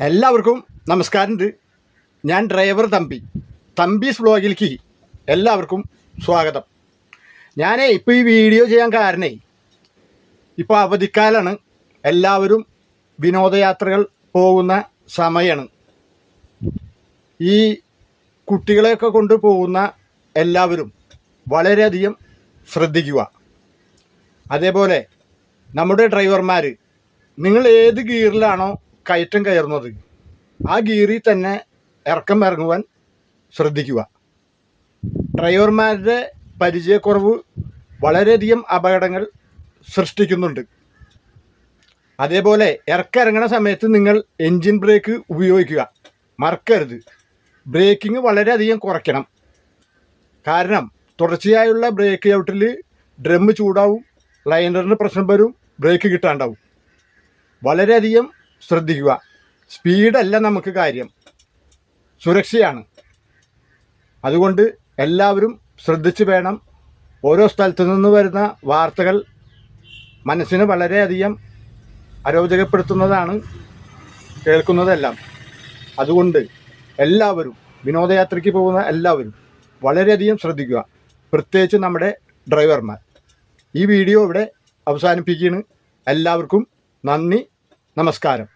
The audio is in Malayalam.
എല്ലാവർക്കും നമസ്കാരമുണ്ട്. ഞാൻ ഡ്രൈവർ തമ്പീസ് വ്ളോഗിലേക്ക് എല്ലാവർക്കും സ്വാഗതം. ഇപ്പോൾ ഈ വീഡിയോ ചെയ്യാൻ കാരണേ, ഇപ്പോൾ അവധിക്കാലാണ്, എല്ലാവരും വിനോദയാത്രകൾ പോകുന്ന സമയമാണ്. ഈ കുട്ടികളെയൊക്കെ കൊണ്ട് പോകുന്ന എല്ലാവരും വളരെയധികം ശ്രദ്ധിക്കുക. അതേപോലെ നമ്മുടെ ഡ്രൈവർമാർ, നിങ്ങൾ ഏത് ഗിയറിലാണോ കയറ്റം കയറുന്നത് ആ ഗിയറിൽ തന്നെ ഇറങ്ങുവാൻ ശ്രദ്ധിക്കുക. ഡ്രൈവർമാരുടെ പരിചയക്കുറവ് വളരെയധികം അപകടങ്ങൾ സൃഷ്ടിക്കുന്നുണ്ട്. അതേപോലെ ഇറങ്ങണ സമയത്ത് നിങ്ങൾ എൻജിൻ ബ്രേക്ക് ഉപയോഗിക്കുക, മറക്കരുത്. ബ്രേക്കിംഗ് വളരെയധികം കുറയ്ക്കണം. കാരണം തുടർച്ചയായുള്ള ബ്രേക്ക് ഔട്ടിൽ ഡ്രം ചൂടാവും, ലൈനറിന് പ്രശ്നം വരും, ബ്രേക്ക് കിട്ടാണ്ടാവും. വളരെയധികം ശ്രദ്ധിക്കുക. സ്പീഡല്ല നമുക്ക് കാര്യം, സുരക്ഷയാണ്. അതുകൊണ്ട് എല്ലാവരും ശ്രദ്ധിച്ച് വേണം. ഓരോ സ്ഥലത്തു നിന്ന് വരുന്ന വാർത്തകൾ മനസ്സിന് വളരെയധികം അരോചകപ്പെടുത്തുന്നതാണ് കേൾക്കുന്നതെല്ലാം. അതുകൊണ്ട് എല്ലാവരും വിനോദയാത്രയ്ക്ക് പോകുന്ന എല്ലാവരും വളരെയധികം ശ്രദ്ധിക്കുക, പ്രത്യേകിച്ച് നമ്മുടെ ഡ്രൈവർമാർ. ഈ വീഡിയോ ഇവിടെ അവസാനിപ്പിക്കുകയാണ്. എല്ലാവർക്കും നന്ദി, നമസ്കാരം.